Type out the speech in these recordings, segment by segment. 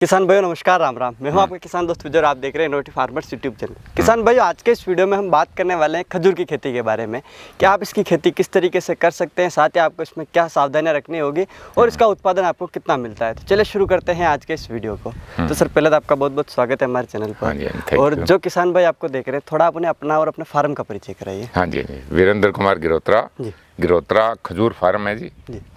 किसान भाइयों नमस्कार, राम राम। मैं हूं आपका किसान दोस्त विजय और आप देख रहे हैं इनोवेटिव फार्मर्स यूट्यूब चैनल। किसान भाइयों, आज के इस वीडियो में हम बात करने वाले हैं खजूर की खेती के बारे में कि आप इसकी खेती किस तरीके से कर सकते हैं, साथ ही आपको इसमें क्या सावधानियां रखनी होगी और इसका उत्पादन आपको कितना मिलता है। तो चलिए शुरू करते हैं आज के इस वीडियो को। तो सर, पहले तो आपका बहुत बहुत स्वागत है हमारे चैनल पर। और जो किसान भाई आपको देख रहे हैं, थोड़ा अपने अपना और अपने फार्म का परिचय कराइए। हाँ जी, वीरेंद्र कुमार गिरोत्रा खजूर फार्म है जी,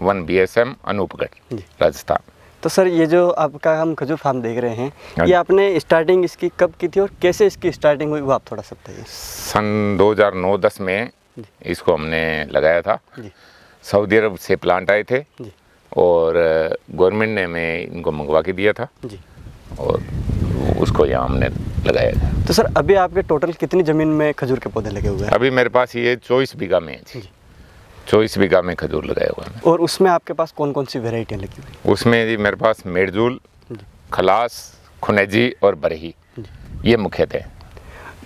1 BSM अनूपगढ़ राजस्थान। तो सर, ये जो आपका हम खजूर फार्म देख रहे हैं, ये आपने स्टार्टिंग इसकी कब की थी और कैसे इसकी स्टार्टिंग हुई, वो आप थोड़ा सब बताइए। सन 2009-10 में इसको हमने लगाया था। सऊदी अरब से प्लांट आए थे और गवर्नमेंट ने हमें इनको मंगवा के दिया था और उसको यहाँ हमने लगाया था। तो सर, अभी आपके टोटल कितनी ज़मीन में खजूर के पौधे लगे हुए हैं? अभी मेरे पास ये 24 बीघा में है जी। 24 बीघा में खजूर लगाया हुआ है। और उसमें आपके पास कौन कौन सी वेराइटियाँ लगी हुई? उसमें जी मेरे पास मेडजूल, खलास, खुनेजी और बरही, ये मुख्य थे।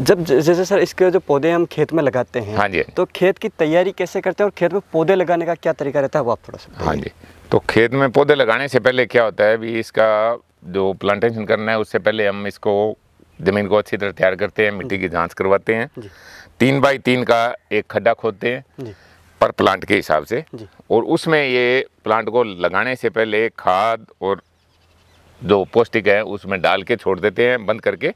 जब जैसे सर इसके जो पौधे हम खेत में लगाते हैं, हाँ जी, तो खेत की तैयारी कैसे करते हैं और खेत में पौधे लगाने का क्या तरीका रहता है, वो आप थोड़ा सा? हाँ जी, तो खेत में पौधे लगाने से पहले क्या होता है, भी इसका जो प्लांटेशन करना है उससे पहले हम इसको ज़मीन को अच्छी तरह तैयार करते हैं, मिट्टी की जांच करवाते हैं, 3 बाई 3 का एक खड्डा खोदते हैं पर प्लांट के हिसाब से, और उसमें ये प्लांट को लगाने से पहले खाद और जो पौष्टिक है उसमें डाल के छोड़ देते हैं बंद करके।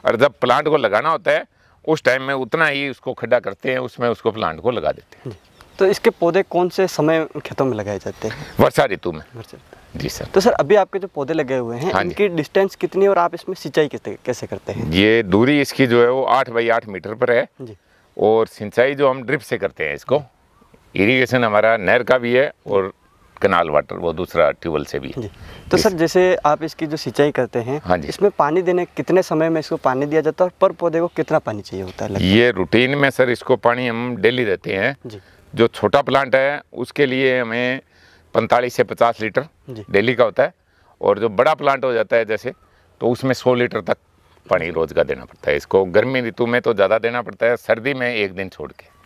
और जब प्लांट को लगाना होता है उस टाइम में उतना ही उसको खड्डा करते हैं, उसमें उसको प्लांट को लगा देते हैं। तो इसके पौधे कौन से समय खेतों में लगाए जाते हैं? वर्षा ऋतु में। जी सर। तो सर, अभी आपके जो पौधे लगे हुए हैं, इनकी डिस्टेंस कितनी है और आप इसमें सिंचाई कैसे करते हैं? ये दूरी इसकी जो है वो 8 बाई 8 मीटर पर है और सिंचाई जो हम ड्रिप से करते हैं इसको। इरिगेशन हमारा नहर का भी है और कनाल वाटर वो दूसरा ट्यूबवेल से भी है। तो सर, जैसे आप इसकी जो सिंचाई करते हैं, इसमें पानी देने कितने समय में इसको पानी दिया जाता है और पर पौधे को कितना पानी चाहिए होता है? ये रूटीन में सर इसको पानी हम डेली देते हैं। जो छोटा प्लांट है उसके लिए हमें 45 से 50 लीटर डेली का होता है, और जो बड़ा प्लांट हो जाता है जैसे, तो उसमें 100 लीटर तक पानी रोज का देना पड़ता है। इसको गर्मी ऋतु में तो ज़्यादा देना पड़ता है, सर्दी में 1 दिन छोड़ के।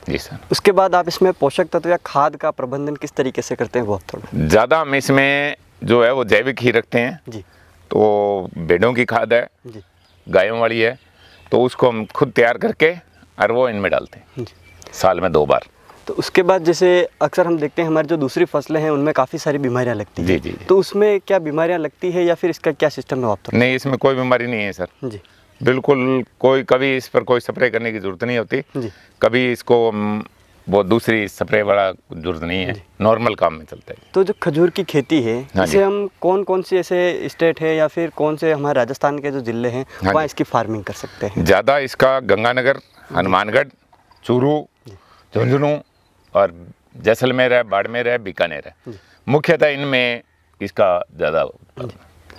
जी सर। उसके बाद आप इसमें पोषक तत्व या खाद का प्रबंधन किस तरीके से करते हैं, वो थोड़ा? ज़्यादा हम इसमें जो है वो जैविक ही रखते हैं जी। तो भेड़ों की खाद है जी, गायों वाली है, तो उसको हम खुद तैयार करके और वो इनमें डालते हैं साल में 2 बार। तो उसके बाद जैसे अक्सर हम देखते हैं हमारी जो दूसरी फसलें हैं उनमें काफ़ी सारी बीमारियां लगती हैं। जी। तो उसमें क्या बीमारियां लगती है या फिर इसका क्या सिस्टम है? आप नहीं, इसमें कोई बीमारी नहीं है सर जी, बिल्कुल। कभी इस पर कोई स्प्रे करने की ज़रूरत नहीं होती जी। कभी इसको वो दूसरी स्प्रे वाला जरूरत नहीं है, नॉर्मल काम में चलता है। तो जो खजूर की खेती है, इसे हम कौन कौन सी ऐसे स्टेट है या फिर कौन से हमारे राजस्थान के जो जिले हैं वहाँ इसकी फार्मिंग कर सकते हैं? ज़्यादा इसका गंगानगर, हनुमानगढ़, चूरू, झुंझुनू और जैसलमेर है, बाड़मेर है, बीकानेर है, मुख्यतः इनमें इसका ज़्यादा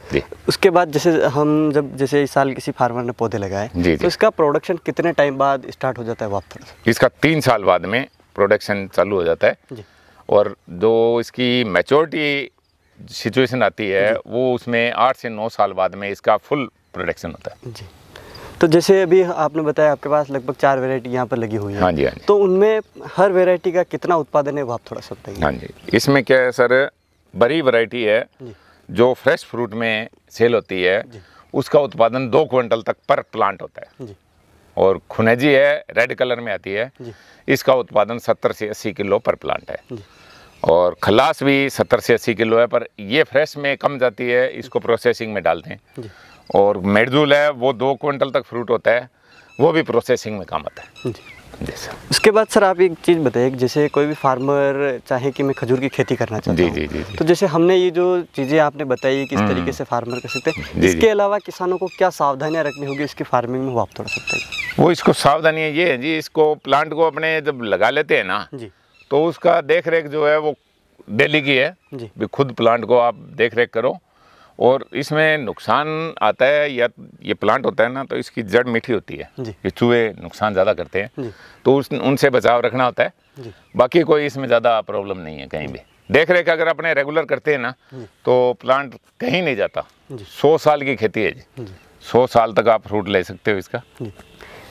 जी। उसके बाद जैसे इस साल किसी फार्मर ने पौधे लगाए तो इसका प्रोडक्शन कितने टाइम बाद स्टार्ट हो जाता है? वो इसका 3 साल बाद में प्रोडक्शन चालू हो जाता है जी। और जो इसकी मैच्योरिटी सिचुएशन आती है वो उसमें 8 से 9 साल बाद में इसका फुल प्रोडक्शन होता है जी। तो जैसे अभी आपने बताया आपके पास लगभग 4 वैरायटी यहाँ पर लगी हुई है। हाँ जी। तो उनमें हर वैरायटी का कितना उत्पादन है, वो आप थोड़ा सा बताइए। हाँ जी, इसमें क्या है सर, बड़ी वैरायटी है जो फ्रेश फ्रूट में सेल होती है, उसका उत्पादन 2 क्विंटल तक पर प्लांट होता है जी। और खुनेजी है, रेड कलर में आती है, इसका उत्पादन 70 से 80 किलो पर प्लांट है जी। और खलास भी 70 से 80 किलो है, पर ये फ्रेश में कम जाती है, इसको प्रोसेसिंग में डालते हैं जी। और मेडजूल है वो 2 क्विंटल तक फ्रूट होता है, वो भी प्रोसेसिंग में काम आता है जी। उसके बाद सर आप एक चीज़ बताइए, जैसे कोई भी फार्मर चाहे कि मैं खजूर की खेती करना चाहता हूँ जी। तो जैसे हमने ये जो चीज़ें आपने बताई किस तरीके से फार्मर कर सकते हैं, इसके अलावा किसानों को क्या सावधानियां रखनी होगी इसकी फार्मिंग में, वो आप थोड़ा सकते हैं? वो इसको सावधानियाँ ये है जी, इसको प्लांट को अपने जब लगा लेते हैं ना जी, तो उसका देख रेख जो है वो डेली की है जी। खुद प्लांट को आप देख रेख करो, और इसमें नुकसान आता है या ये प्लांट होता है ना, तो इसकी जड़ मीठी होती है, ये चूहे नुकसान ज़्यादा करते हैं, तो उनसे बचाव रखना होता है। बाकी कोई इसमें ज़्यादा प्रॉब्लम नहीं है। कहीं भी देख रेख अगर अपने रेगुलर करते हैं ना तो प्लांट कहीं नहीं जाता। 100 साल की खेती है जी, 100 साल तक आप फ्रूट ले सकते हो इसका।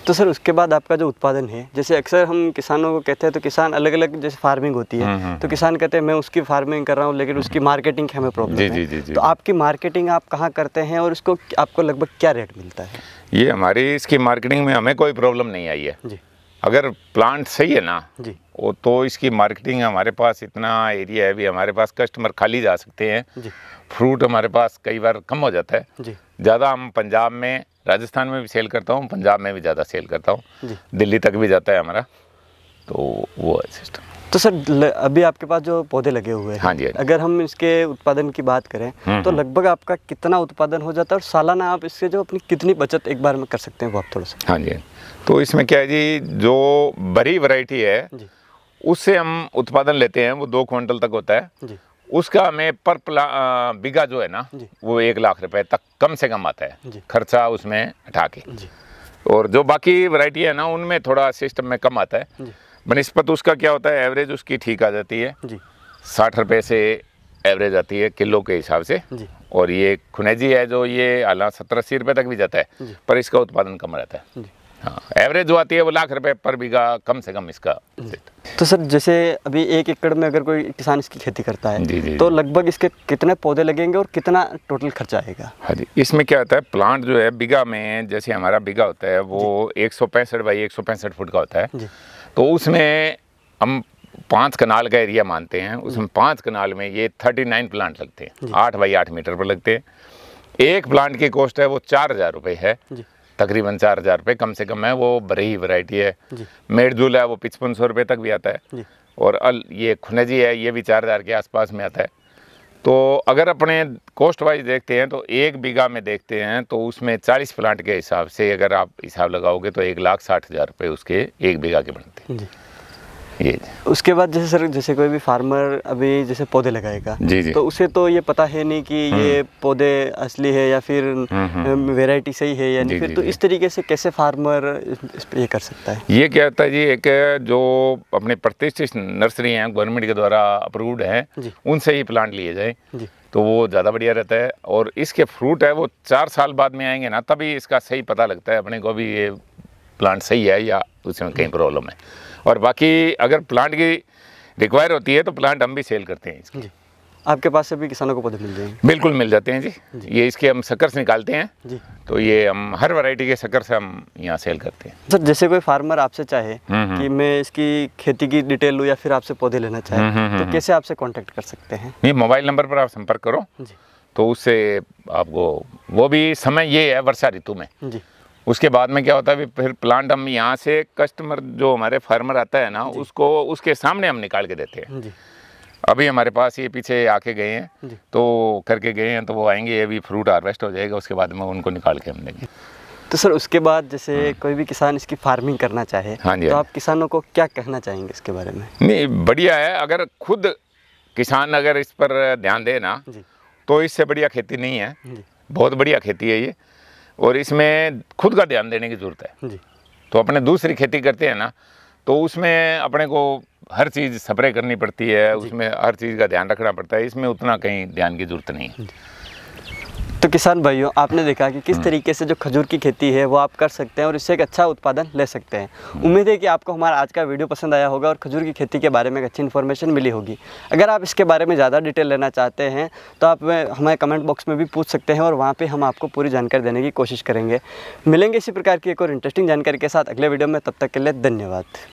तो सर उसके बाद आपका जो उत्पादन है, जैसे अक्सर हम किसानों को कहते हैं तो किसान अलग अलग जैसे फार्मिंग होती है, तो किसान कहते हैं मैं उसकी फार्मिंग कर रहा हूँ लेकिन उसकी मार्केटिंग की हमें प्रॉब्लम है। जी। तो आपकी मार्केटिंग आप कहाँ करते हैं और उसको आपको लगभग क्या रेट मिलता है? ये हमारी इसकी मार्केटिंग में हमें कोई प्रॉब्लम नहीं आई है जी। अगर प्लांट सही है ना जी। वो तो इसकी मार्केटिंग हमारे पास इतना एरिया है, भी हमारे पास कस्टमर खाली जा सकते हैं जी। फ्रूट हमारे पास कई बार कम हो जाता है जी। ज़्यादा। हम पंजाब में, राजस्थान में भी सेल करता हूँ, पंजाब में भी ज़्यादा सेल करता हूँ, जी। दिल्ली तक भी जाता है हमारा, तो वो है सिस्टम। तो सर अभी आपके पास जो पौधे लगे हुए हैं, हाँ जी, अगर हम इसके उत्पादन की बात करें तो लगभग आपका कितना उत्पादन हो जाता है और सालाना आप इससे जो अपनी कितनी बचत एक बार में कर सकते हैं वो आप थोड़ा सा? हाँ जी, तो इसमें क्या है जी, जो बड़ी वैरायटी है जी। उससे हम उत्पादन लेते हैं, वो 2 क्विंटल तक होता है जी। उसका हमें पर बीघा जो है ना वो 1 लाख रुपए तक कम से कम आता है खर्चा उसमें हटा के। और जो बाकी वैरायटी है ना उनमें थोड़ा सिस्टम में कम आता है, बनिस्पत उसका क्या होता है, एवरेज उसकी ठीक आ जाती है, 60 रुपये से एवरेज आती है किलो के हिसाब से। और ये खुनेजी है जो ये हालांकि 70-80 रुपये तक भी जाता है, पर इसका उत्पादन कम रहता है। हाँ, एवरेज जो आती है वो 1 लाख रुपए पर बीघा कम से कम इसका। तो सर जैसे अभी 1 एकड़ में अगर कोई किसान इसकी खेती करता है जी। तो लगभग इसके कितने पौधे लगेंगे और कितना टोटल खर्चा आएगा? हाँ जी, इसमें क्या होता है, प्लांट जो है बीघा में, जैसे हमारा बीघा होता है वो 165 बाई 165 फुट का होता है, तो उसमें हम 5 कनाल का एरिया मानते हैं, उसमें 5 कनाल में ये 39 प्लांट लगते हैं, 8 बाई 8 मीटर पर लगते हैं। एक प्लांट की कॉस्ट है वो 4000 रुपये है, तकरीबन 4000 रुपये कम से कम है। वो बड़ी वैरायटी है, मेडजूल है वो 5500 रुपये तक भी आता है, और ये खुनेजी है ये भी 4000 के आसपास में आता है। तो अगर अपने कॉस्ट वाइज देखते हैं तो 1 बीघा में देखते हैं तो उसमें 40 प्लांट के हिसाब से अगर आप हिसाब लगाओगे तो 1,60,000 रुपये उसके 1 बीघा के बनते हैं। ये उसके बाद जैसे सर जैसे कोई भी फार्मर अभी जैसे पौधे लगाएगा जी। तो उसे तो ये पता है नहीं कि ये पौधे असली है या फिर वैरायटी सही है या नहीं, फिर तो इस तरीके से कैसे फार्मर ये कर सकता है? ये क्या होता है जी, एक जो अपने प्रतिष्ठित नर्सरी हैं गवर्नमेंट के द्वारा अप्रूव्ड हैं उनसे ही प्लांट लिए जाए तो वो ज़्यादा बढ़िया रहता है। और इसके फ्रूट है वो 4 साल बाद में आएंगे ना, तभी इसका सही पता लगता है अपने को भी ये प्लांट सही है या उसमें कहीं प्रॉब्लम है। और बाकी अगर प्लांट की रिक्वायर होती है तो प्लांट हम भी सेल करते हैं इसकी। आपके पास से भी किसानों को पौधे मिल जाएंगे? बिल्कुल मिल जाते हैं जी। ये इसके हम शक्कर से निकालते हैं जी, तो ये हम हर वैरायटी के शक्कर से हम यहाँ सेल करते हैं। सर जैसे कोई फार्मर आपसे चाहे कि मैं इसकी खेती की डिटेल लूँ या फिर आपसे पौधे लेना चाहे तो कैसे आपसे कांटेक्ट कर सकते हैं? ये मोबाइल नंबर पर आप संपर्क करो जी, तो उससे आपको, वो भी समय ये है वर्षा ऋतु में जी। उसके बाद में क्या होता है फिर प्लांट हम यहाँ से कस्टमर जो हमारे फार्मर आता है ना उसको उसके सामने हम निकाल के देते हैं जी। अभी हमारे पास ये पीछे आके गए हैं तो करके गए हैं, तो वो आएंगे, अभी फ्रूट हार्वेस्ट हो जाएगा, उसके बाद में उनको निकाल के हम देंगे। तो सर उसके बाद जैसे कोई भी किसान इसकी फार्मिंग करना चाहे तो आप किसानों को क्या कहना चाहेंगे इसके बारे में? नहीं, बढ़िया है, अगर खुद किसान अगर इस पर ध्यान दे ना तो इससे बढ़िया खेती नहीं है, बहुत बढ़िया खेती है ये, और इसमें खुद का ध्यान देने की ज़रूरत है जी। तो अपने दूसरी खेती करते हैं ना तो उसमें अपने को हर चीज़ स्प्रे करनी पड़ती है, उसमें हर चीज़ का ध्यान रखना पड़ता है, इसमें उतना कहीं ध्यान की ज़रूरत नहीं है। तो किसान भाइयों, आपने देखा कि किस तरीके से जो खजूर की खेती है वो आप कर सकते हैं और इससे एक अच्छा उत्पादन ले सकते हैं। उम्मीद है कि आपको हमारा आज का वीडियो पसंद आया होगा और खजूर की खेती के बारे में एक अच्छी इन्फॉर्मेशन मिली होगी। अगर आप इसके बारे में ज़्यादा डिटेल लेना चाहते हैं तो आप हमें कमेंट बॉक्स में भी पूछ सकते हैं और वहाँ पर हम आपको पूरी जानकारी देने की कोशिश करेंगे। मिलेंगे इसी प्रकार की एक और इंटरेस्टिंग जानकारी के साथ अगले वीडियो में, तब तक के लिए धन्यवाद।